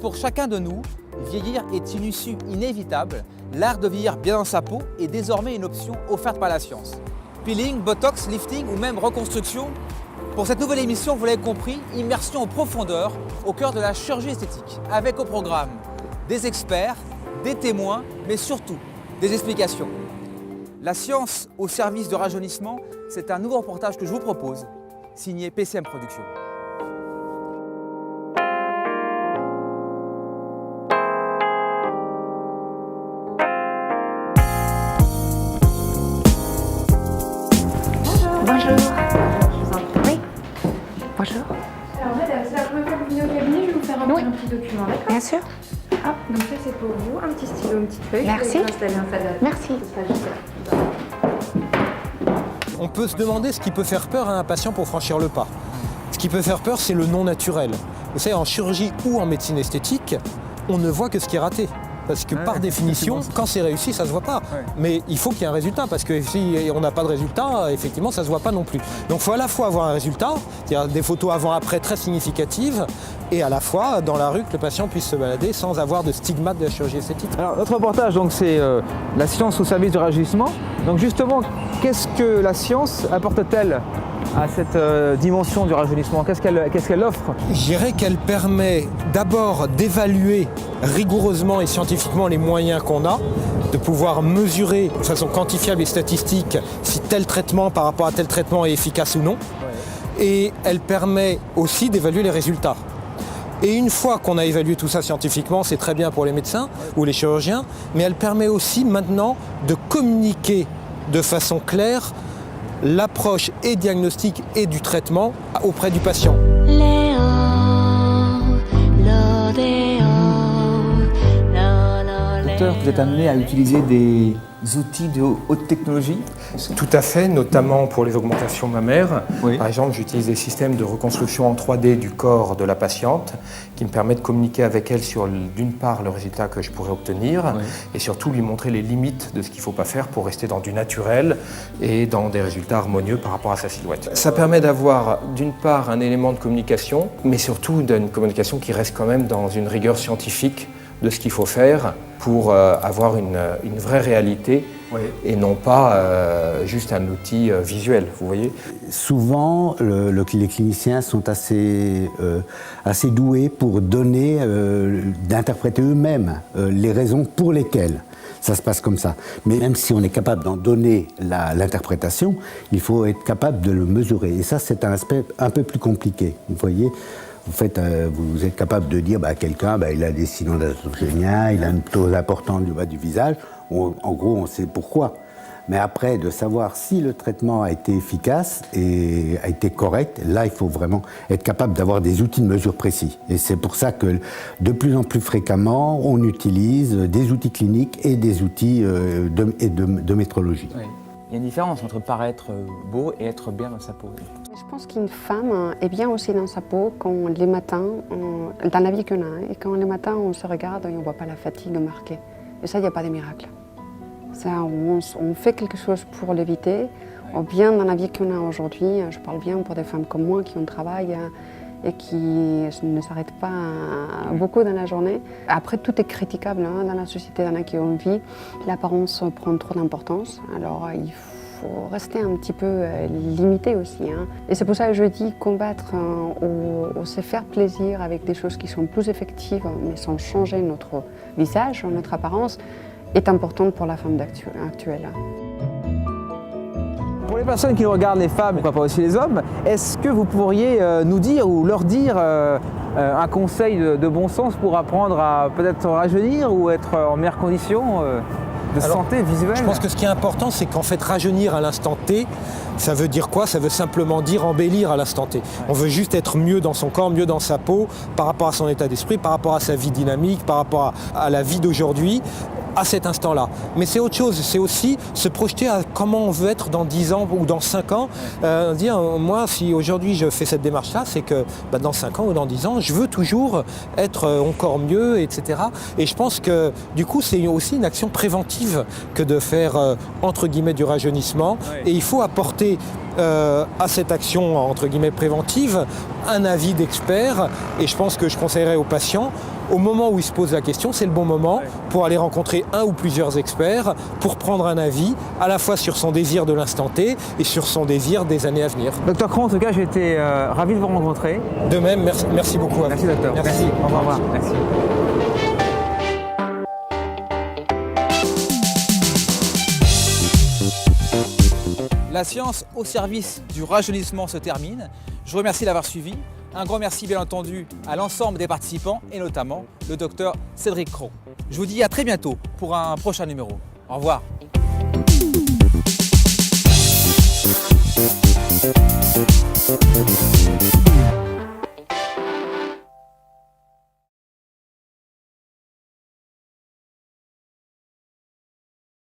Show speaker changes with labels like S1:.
S1: pour chacun de nous, vieillir est une issue inévitable. L'art de vieillir bien dans sa peau est désormais une option offerte par la science. Peeling, botox, lifting ou même reconstruction. Pour cette nouvelle émission, vous l'avez compris, immersion en profondeur au cœur de la chirurgie esthétique. Avec au programme des experts, des témoins, mais surtout des explications. La science au service de rajeunissement, c'est un nouveau reportage que je vous propose, signé PCM Productions.
S2: Bonjour. Je vous en prie. Oui. Bonjour.
S3: Alors madame, c'est la première fois que vous venez au cabinet, je vais vous faire remplir un petit document, d'accord?
S2: Bien sûr.
S3: Hop, donc ça c'est pour vous, un petit stylo, une petite feuille.
S2: Merci.
S3: Je vais vous installer un salle d'attente.
S2: Merci.
S3: Ce sera juste là.
S4: On peut se demander ce qui peut faire peur à un patient pour franchir le pas. Ce qui peut faire peur, c'est le non naturel. Vous savez, en chirurgie ou en médecine esthétique, on ne voit que ce qui est raté. Parce que par définition, quand c'est réussi, ça ne se voit pas. Ouais. Mais il faut qu'il y ait un résultat, parce que si on n'a pas de résultat, effectivement, ça ne se voit pas non plus. Donc il faut à la fois avoir un résultat, c'est-à-dire des photos avant-après très significatives, et à la fois, dans la rue, que le patient puisse se balader sans avoir de stigmate de la chirurgie esthétique.
S1: Alors notre reportage, c'est la science au service du rajeunissement. Donc justement, qu'est-ce que la science apporte-t-elle à cette dimension du rajeunissement? Qu'est-ce qu'elle offre?
S4: Je dirais qu'elle permet d'abord d'évaluer rigoureusement et scientifiquement les moyens qu'on a, de pouvoir mesurer de façon quantifiable et statistique si tel traitement par rapport à tel traitement est efficace ou non. Ouais. Et elle permet aussi d'évaluer les résultats. Et une fois qu'on a évalué tout ça scientifiquement, c'est très bien pour les médecins ou les chirurgiens, mais elle permet aussi maintenant de communiquer de façon claire l'approche et diagnostique et du traitement auprès du patient.
S1: Docteur, vous êtes amené à utiliser des outils de haute technologie?
S4: Tout à fait, notamment pour les augmentations mammaires.
S1: Oui.
S4: Par exemple, j'utilise des systèmes de reconstruction en 3D du corps de la patiente qui me permettent de communiquer avec elle sur, d'une part, le résultat que je pourrais obtenir et surtout lui montrer les limites de ce qu'il ne faut pas faire pour rester dans du naturel et dans des résultats harmonieux par rapport à sa silhouette. Ça permet d'avoir, d'une part, un élément de communication, mais surtout d'une communication qui reste quand même dans une rigueur scientifique de ce qu'il faut faire pour avoir une vraie réalité et non pas juste un outil visuel, vous voyez.
S5: Souvent, les cliniciens sont assez doués pour donner, d'interpréter eux-mêmes les raisons pour lesquelles ça se passe comme ça. Mais même si on est capable d'en donner l'interprétation, il faut être capable de le mesurer. Et ça, c'est un aspect un peu plus compliqué, vous voyez. Vous êtes capable de dire quelqu'un, il a des signaux d'adrogénia, il a une dose importante du bas du visage. En gros, on sait pourquoi. Mais après, de savoir si le traitement a été efficace et a été correct, là, il faut vraiment être capable d'avoir des outils de mesure précis. Et c'est pour ça que de plus en plus fréquemment, on utilise des outils cliniques et des outils de métrologie.
S1: Oui. Il y a une différence entre paraître beau et être bien dans sa peau.
S2: Je pense qu'une femme est bien aussi dans sa peau quand les matins, dans la vie qu'on a, et quand les matins on se regarde et on ne voit pas la fatigue marquée. Et ça, il n'y a pas de miracle. Ça, on fait quelque chose pour l'éviter. Bien dans la vie qu'on a aujourd'hui, je parle bien pour des femmes comme moi qui ont travail et qui ne s'arrêtent pas beaucoup dans la journée. Après, tout est critiquable dans la société dans laquelle on vit. L'apparence prend trop d'importance. Alors, il faut rester un petit peu limité aussi. Et c'est pour ça que je dis combattre ou se faire plaisir avec des choses qui sont plus effectives, mais sans changer notre visage, notre apparence, est importante pour la femme actuelle.
S1: Pour les personnes qui regardent les femmes, pourquoi pas aussi les hommes, est-ce que vous pourriez nous dire ou leur dire un conseil de bon sens pour apprendre à peut-être rajeunir ou être en meilleure condition de santé visuelle?
S4: Je pense que ce qui est important, c'est qu'en fait, rajeunir à l'instant T, ça veut dire quoi? Ça veut simplement dire embellir à l'instant T. On veut juste être mieux dans son corps, mieux dans sa peau, par rapport à son état d'esprit, par rapport à sa vie dynamique, par rapport à la vie d'aujourd'hui. À cet instant-là. Mais c'est autre chose, c'est aussi se projeter à comment on veut être dans 10 ans ou dans 5 ans. Dire, moi, si aujourd'hui je fais cette démarche-là, c'est que dans 5 ans ou dans 10 ans, je veux toujours être encore mieux, etc. Et je pense que du coup, c'est aussi une action préventive que de faire, entre guillemets, du rajeunissement. Et il faut apporter à cette action, entre guillemets, préventive, un avis d'expert. Et je pense que je conseillerais aux patients au moment où il se pose la question, c'est le bon moment pour aller rencontrer un ou plusieurs experts, pour prendre un avis à la fois sur son désir de l'instant T et sur son désir des années à venir.
S1: Docteur Cron, en tout cas, j'ai été ravi de vous rencontrer.
S4: De même, merci beaucoup à
S1: Merci
S4: vous.
S1: docteur. Merci. Au revoir. Merci. La science au service du rajeunissement se termine. Je vous remercie d'avoir suivi. Un grand merci bien entendu à l'ensemble des participants et notamment le docteur Cédric Cron. Je vous dis à très bientôt pour un prochain numéro. Au revoir.
S6: Thank you.